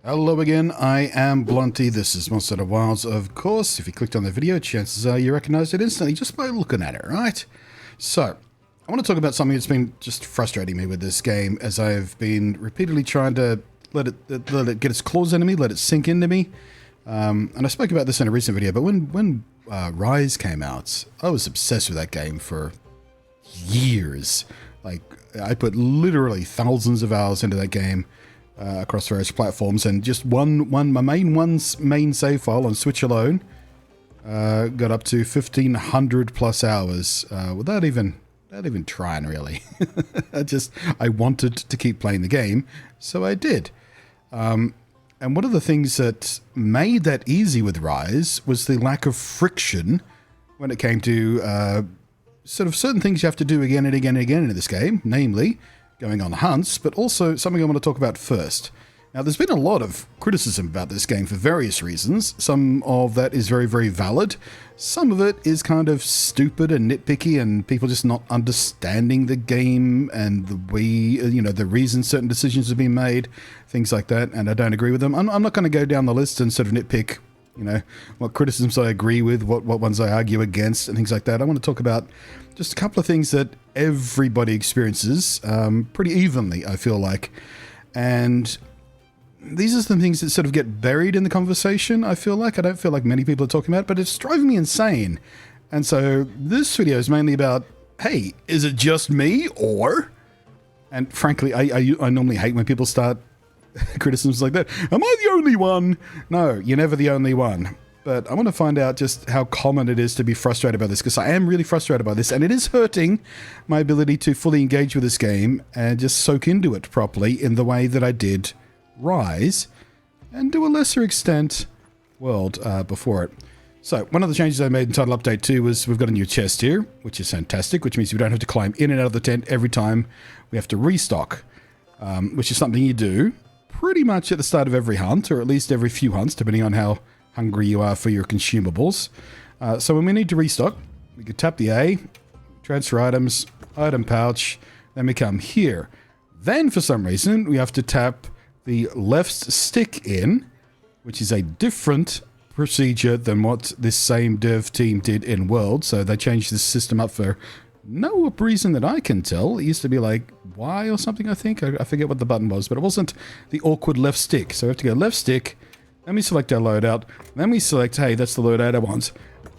Hello again, I am Blunty, this is Monster Hunter Wilds, of course. If you clicked on the video, chances are you recognized it instantly just by looking at it, right? So, I want to talk about something that's been just frustrating me with this game, as I've been repeatedly trying to let it get its claws into me, let it sink into me. And I spoke about this in a recent video, but when Rise came out, I was obsessed with that game for years. Like, I put literally thousands of hours into that game. Across various platforms, and just my main save file on Switch alone got up to 1,500 plus hours without even trying, really. I wanted to keep playing the game, so I did. And one of the things that made that easy with Rise was the lack of friction when it came to sort of certain things you have to do again and again and again in this game, namely going on hunts, but also something I want to talk about first. Now, there's been a lot of criticism about this game for various reasons. Some of that is very, very valid. Some of it is kind of stupid and nitpicky, and people just not understanding the game and the way, the reasons certain decisions have been made, things like that, and I don't agree with them. I'm not going to go down the list and sort of nitpick, what criticisms I agree with, what ones I argue against, and things like that. I want to talk about just a couple of things that everybody experiences pretty evenly, I feel like. And these are some things that sort of get buried in the conversation, I feel like. I don't feel like many people are talking about it, but it's driving me insane. And so this video is mainly about, hey, is it just me, or... And frankly, I normally hate when people start criticisms like that. Am I the only one? No, you're never the only one. But I want to find out just how common it is to be frustrated by this, because I am really frustrated by this, and it is hurting my ability to fully engage with this game and just soak into it properly in the way that I did Rise, and to a lesser extent, World before it. So, one of the changes I made in Title Update 2 was we've got a new chest here, which is fantastic, which means we don't have to climb in and out of the tent every time we have to restock, which is something you do pretty much at the start of every hunt, or at least every few hunts, depending on how hungry you are for your consumables. So when we need to restock, we can tap the A, transfer items, item pouch, then we come here. Then for some reason, we have to tap the left stick in, which is a different procedure than what this same dev team did in World. So they changed this system up for no reason that I can tell. It used to be like Y or something, I think. I forget what the button was, but it wasn't the awkward left stick. So we have to go left stick, then we select our loadout, then we select, hey, that's the loadout I want,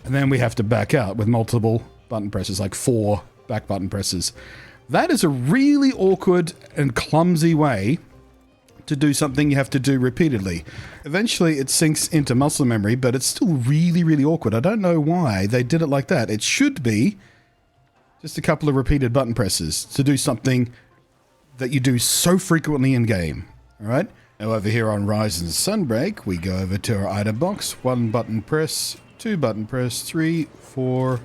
and then we have to back out with multiple button presses, like 4 back button presses. That is a really awkward and clumsy way to do something you have to do repeatedly. Eventually it sinks into muscle memory, but it's still really, really awkward. I don't know why they did it like that. It should be just a couple of repeated button presses to do something that you do so frequently in game. All right. Now over here on Rise and Sunbreak, we go over to our item box. 1 button press, 2 button press, 3, 4,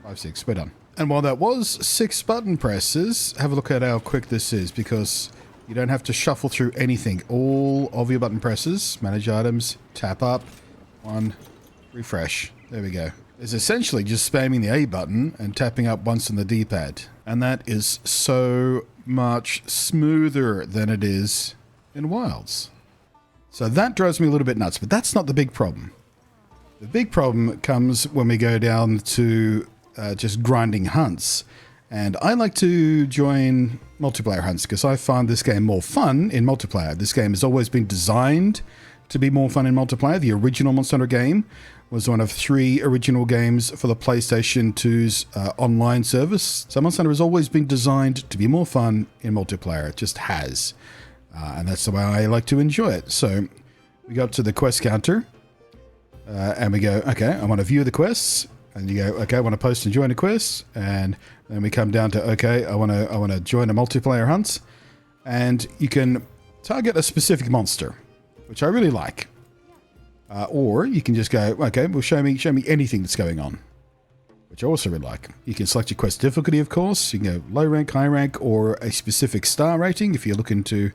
5, 6. We're done. And while that was 6 button presses, have a look at how quick this is, because you don't have to shuffle through anything. All of your button presses, manage items, tap up, 1, refresh. There we go. It's essentially just spamming the A button and tapping up once on the D-pad. And that is so much smoother than it is in Wilds. So that drives me a little bit nuts, but that's not the big problem. The big problem comes when we go down to just grinding hunts. And I like to join multiplayer hunts because I find this game more fun in multiplayer. This game has always been designed to be more fun in multiplayer. The original Monster Hunter game was one of 3 original games for the PlayStation 2's online service. So Monster Hunter has always been designed to be more fun in multiplayer. It just has. And that's the way I like to enjoy it. So we go up to the quest counter and we go, okay, I want to view the quests. And you go, okay, I want to post and join a quest. And then we come down to, okay, I want to join a multiplayer hunt. And you can target a specific monster, which I really like. Or you can just go, okay, well, show me anything that's going on, which I also really like. You can select your quest difficulty, of course. You can go low rank, high rank, or a specific star rating if you're looking to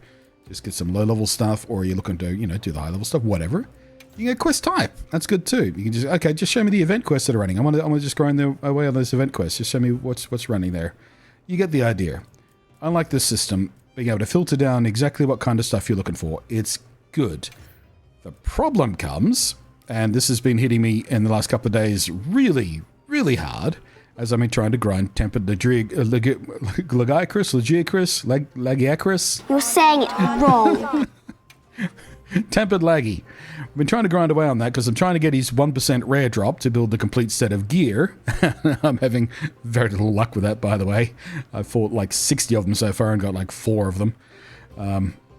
just get some low level stuff, or you're looking to, do the high level stuff, whatever. You can go quest type. That's good too. You can just, okay, just show me the event quests that are running. I want to just grind away on those event quests. Just show me what's running there. You get the idea. I like this system, being able to filter down exactly what kind of stuff you're looking for. It's good. The problem comes, and this has been hitting me in the last couple of days really, really hard, as I've been trying to grind Tempered Lagiacris. You're saying it wrong. Tempered Laggy. I've been trying to grind away on that because I'm trying to get his 1% rare drop to build the complete set of gear. I'm having very little luck with that, by the way. I've fought like 60 of them so far and got like 4 of them.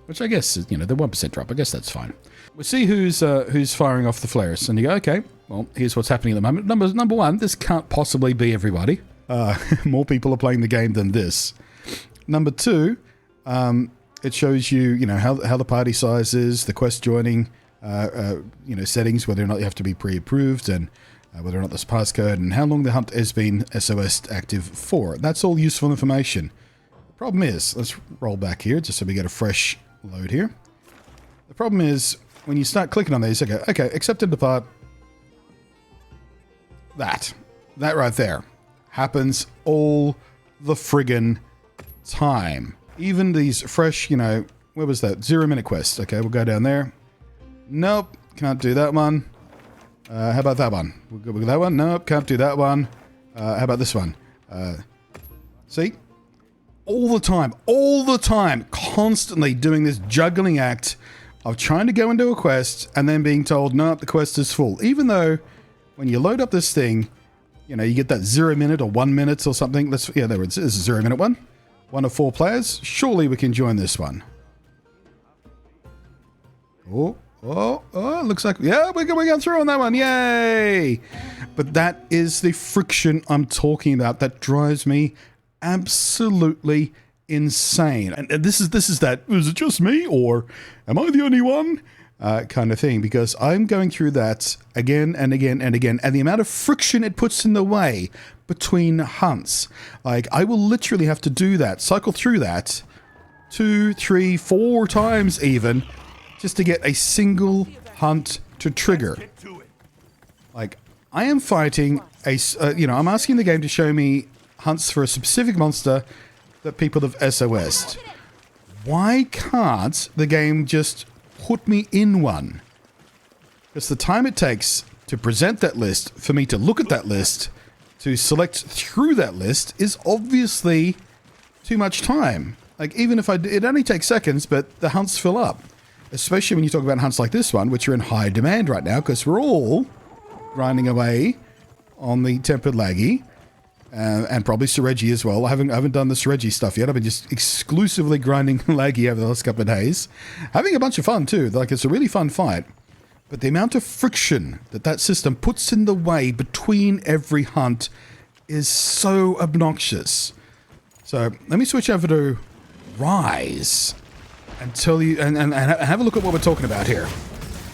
Which I guess, you know, the 1% drop, I guess that's fine. We'll see who's firing off the flares. And you go, okay, well, here's what's happening at the moment. Number one, this can't possibly be everybody. More people are playing the game than this. Number two, it shows you, you know, how the party size is, the quest joining, you know, settings, whether or not you have to be pre-approved, and whether or not there's passcode, and how long the hunt has been SOS active for. That's all useful information. The problem is, let's roll back here just so we get a fresh load here. The problem is, when you start clicking on these, okay, accept and depart. That right there happens all the friggin' time. Even these fresh, you know, where was that? 0-minute quest. Okay, we'll go down there. Nope, can't do that one. How about that one? We'll go with that one. Nope, can't do that one. How about this one? See? All the time, constantly doing this juggling act of trying to go into a quest and then being told, nope, the quest is full. Even though when you load up this thing, you know, you get that 0-minute or 1 minute or something. There it is. This is a 0-minute one. 1 of 4 players. Surely we can join this one. Oh, looks like, yeah, we're going through on that one. Yay! But that is the friction I'm talking about that drives me absolutely insane. And this is that, is it just me or am I the only one? Kind of thing, because I'm going through that again and again and again, and the amount of friction it puts in the way between hunts. Like, I will literally have to do that, cycle through that 2, 3, 4 times even, just to get a single hunt to trigger. Like, I am fighting you know, I'm asking the game to show me hunts for a specific monster that people have SOS'd. Why can't the game just put me in one? Because the time it takes to present that list, for me to look at that list, to select through that list, is obviously too much time. Like, even if it only takes seconds, but the hunts fill up. Especially when you talk about hunts like this one, which are in high demand right now, because we're all grinding away on the Tempered Laggy. And probably Seregi as well. I haven't done the Seregi stuff yet. I've been just exclusively grinding Laggy over the last couple of days. Having a bunch of fun too. Like, it's a really fun fight. But the amount of friction that system puts in the way between every hunt is so obnoxious. So let me switch over to Rise and tell you and have a look at what we're talking about here.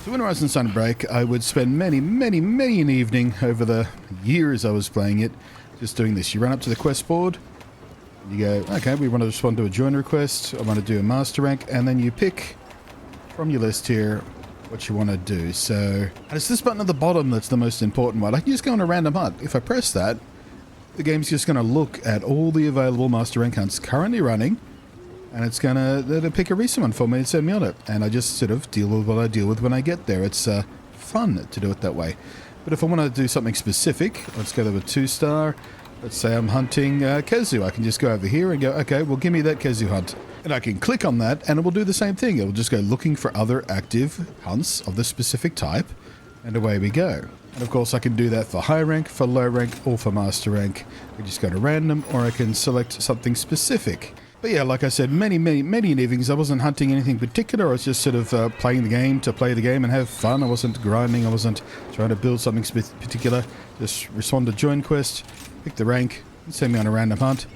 So in Rise and Sunbreak, I would spend many an evening over the years I was playing it, just doing this. You run up to the quest board, you go, okay, we want to respond to a join request, I want to do a master rank, and then you pick from your list here what you want to do. So it's this button at the bottom that's the most important one. I can just go on a random hunt. If I press that, the game's just going to look at all the available master rank hunts currently running, and it's going to pick a recent one for me and send me on it. And I just sort of deal with what I deal with when I get there. It's fun to do it that way. But if I want to do something specific, let's go to a 2-star. Let's say I'm hunting Kezu. I can just go over here and go, okay, well, give me that Kezu hunt. And I can click on that, and it will do the same thing. It will just go looking for other active hunts of this specific type, and away we go. And of course, I can do that for high rank, for low rank, or for master rank. I just go to random, or I can select something specific. But yeah, like I said, many evenings, I wasn't hunting anything particular. I was just sort of playing the game to play the game and have fun. I wasn't grinding. I wasn't trying to build something particular. Just respond to join quest, pick the rank, and send me on a random hunt.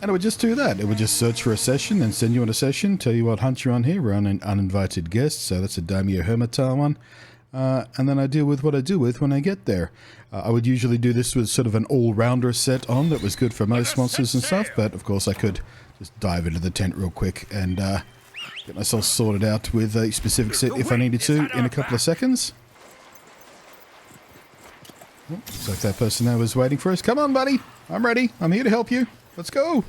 And it would just do that. It would just search for a session and send you on a session, tell you what hunt you're on here. We're on an uninvited guest, so that's a Daimyo Hermitar one. And then I deal with what I deal with when I get there. I would usually do this with sort of an all-rounder set on that was good for most monsters and stuff, but of course I could just dive into the tent real quick and get myself sorted out with a specific set if I needed to in a couple of seconds. Oh, looks like that person there was waiting for us. Come on, buddy. I'm ready. I'm here to help you. Let's go.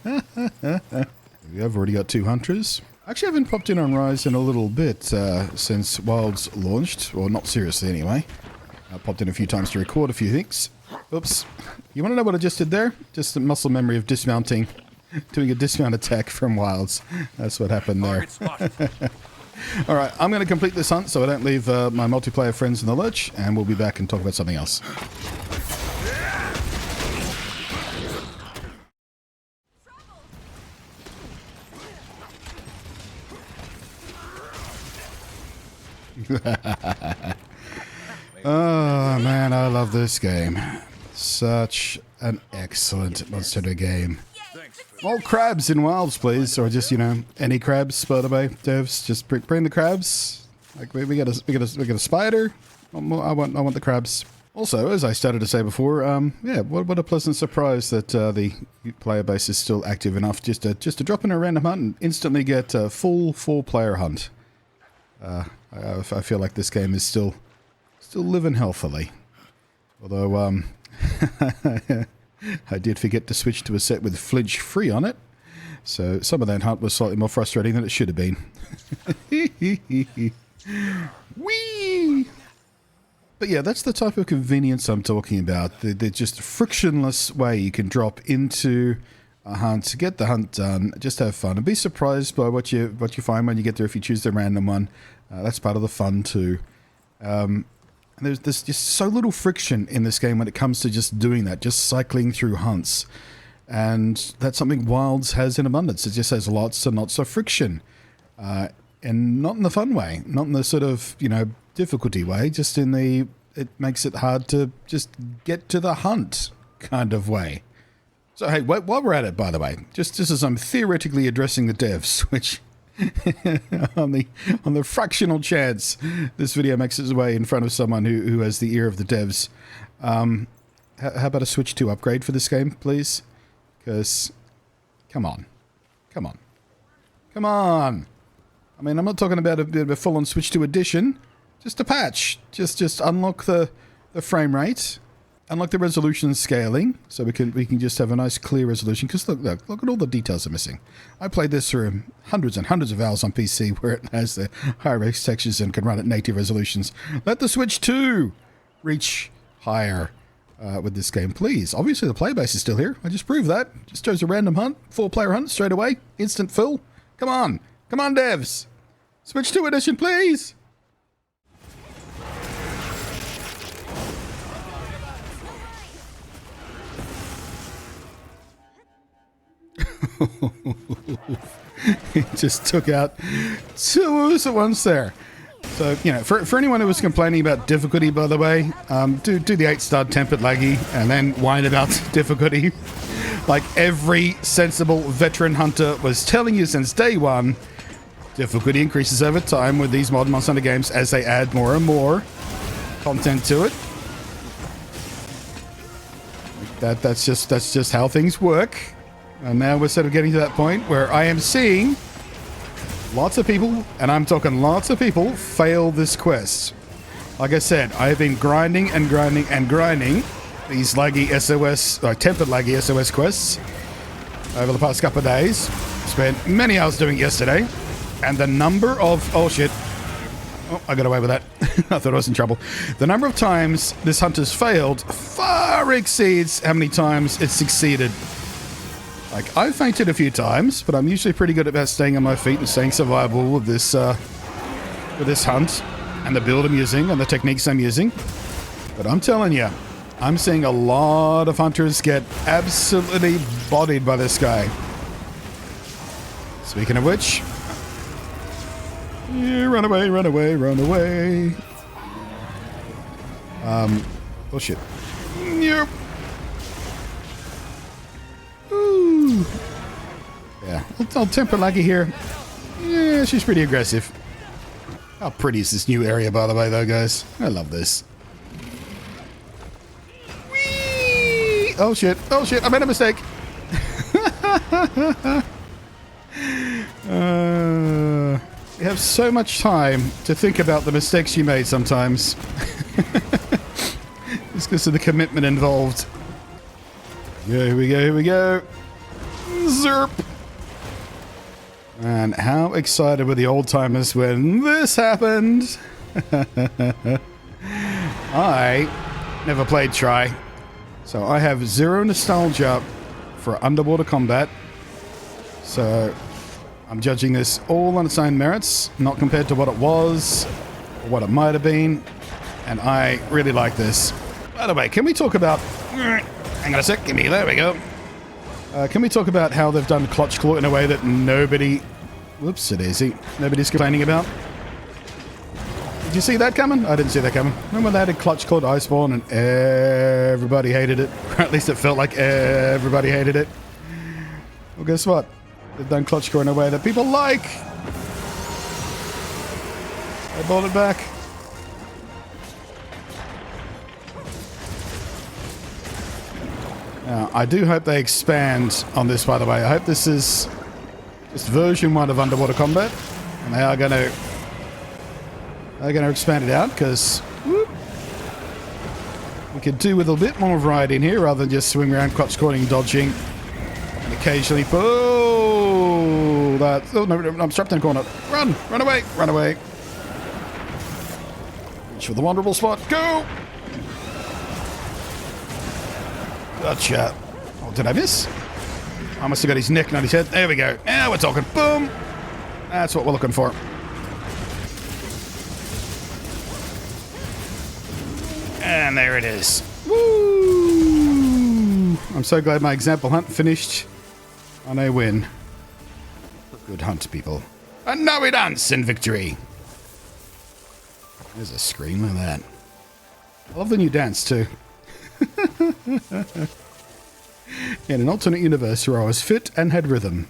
I've already got 2 hunters. Actually, I haven't popped in on Rise in a little bit since Wilds launched. Well, not seriously anyway. I popped in a few times to record a few things. Oops. You want to know what I just did there? Just a muscle memory of dismounting. Doing a dismount attack from Wilds. That's what happened there. Alright, I'm going to complete this hunt so I don't leave my multiplayer friends in the lurch, and we'll be back and talk about something else. Oh man, I love this game. Such an excellent Monster Hunter game. All crabs in Wilds, please, or just, you know, any crabs, by the way, devs. Just bring the crabs. Like we got a spider. I want the crabs. Also, as I started to say before, yeah, what a pleasant surprise that the player base is still active enough just to drop in a random hunt and instantly get a full 4-player hunt. I feel like this game is still living healthily. Although, I did forget to switch to a set with flinch free on it, so some of that hunt was slightly more frustrating than it should have been. Whee! But yeah, that's the type of convenience I'm talking about. The just frictionless way you can drop into a hunt, get the hunt done, just have fun, and be surprised by what you find when you get there if you choose the random one. That's part of the fun too. And there's just so little friction in this game when it comes to just doing that, just cycling through hunts. And that's something Wilds has in abundance. It just has lots and lots of friction. And not in the fun way, not in the sort of, you know, difficulty way, just in the, it makes it hard to just get to the hunt kind of way. So hey, while we're at it, by the way, just as I'm theoretically addressing the devs, which on the fractional chance this video makes its way in front of someone who has the ear of the devs, how about a Switch 2 upgrade for this game, please? Because, come on. I mean, I'm not talking about a full-on Switch 2 edition, just a patch. Just unlock the frame rate, unlock the resolution scaling, so we can just have a nice clear resolution. Because look at all the details are missing. I played this through hundreds and hundreds of hours on PC where it has the higher res textures and can run at native resolutions. Let the Switch 2 reach higher with this game, please. Obviously, the play base is still here. I just proved that. Just chose a random hunt, 4-player hunt straight away, instant fill. Come on, devs. Switch 2 edition, please. He just took out 2 Woos at once there. So, you know, for anyone who was complaining about difficulty, by the way, do the 8-star tempered laggy and then whine about difficulty. Like every sensible veteran hunter was telling you since day one, difficulty increases over time with these modern Monster Hunter games as they add more and more content to it. That's just how things work. And now we're sort of getting to that point where I am seeing lots of people, and I'm talking lots of people, fail this quest. Like I said, I have been grinding these laggy SOS, tempered laggy SOS quests over the past couple of days. Spent many hours doing it yesterday. And the number of... Oh, shit. Oh, I got away with that. I thought I was in trouble. The number of times this hunt has failed far exceeds how many times it's succeeded. Like, I've fainted a few times, but I'm usually pretty good about staying on my feet and staying survivable with this hunt and the build I'm using and the techniques I'm using. But I'm telling you, I'm seeing a lot of hunters get absolutely bodied by this guy. Speaking of which... Yeah, run away. Oh shit. Yep. Ooh. Yeah, I'll temper laggy here. Yeah, she's pretty aggressive. How pretty is this new area, by the way, though, guys? I love this. Whee! Oh shit, I made a mistake. You have so much time to think about the mistakes you made sometimes. Just because of the commitment involved. Yeah, here we go. Zerp. And how excited were the old timers when this happened? I never played Tri, so I have zero nostalgia for underwater combat. So I'm judging this all on its own merits, not compared to what it was, or what it might have been. And I really like this. By the way, can we talk about... Hang on a sec, there we go. Can we talk about how they've done Clutch Claw in a way that nobody... Whoops, daisy. Nobody's complaining about? Did you see that coming? I didn't see that coming. Remember when they had a Clutch Claw to Iceborne and everybody hated it? Or at least it felt like everybody hated it. Well, guess what? They've done Clutch Claw in a way that people like. They brought it back. Now, I do hope they expand on this, by the way. I hope this is just version 1 of underwater combat. And they are going to expand it out, because we could do with a bit more variety in here rather than just swing around clutch calling, dodging, and occasionally... Oh, that... Oh, no, I'm strapped in a corner. Run! Run away! Run away! Reach for the vulnerable spot. Go! Gotcha. Oh, did I miss? I must have got his neck, not his head. There we go. Now we're talking. Boom! That's what we're looking for. And there it is. Woo! I'm so glad my example hunt finished on a win. Good hunt, people. And now we dance in victory. There's a scream like that. I love the new dance, too. In an alternate universe where I was fit and had rhythm.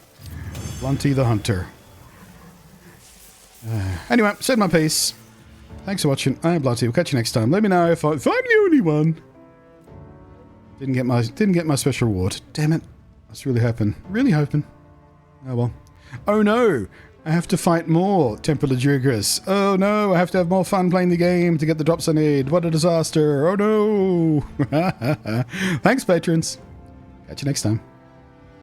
Blunty the Hunter. Anyway, said my piece. Thanks for watching. I am Blunty. We'll catch you next time. Let me know if I'm the only one. Didn't get my special reward. Damn it. That's really hoping. Really hoping. Oh well. Oh no! I have to fight more Temple of Jugras. Oh no! I have to have more fun playing the game to get the drops I need. What a disaster! Oh no! Thanks, patrons. Catch you next time.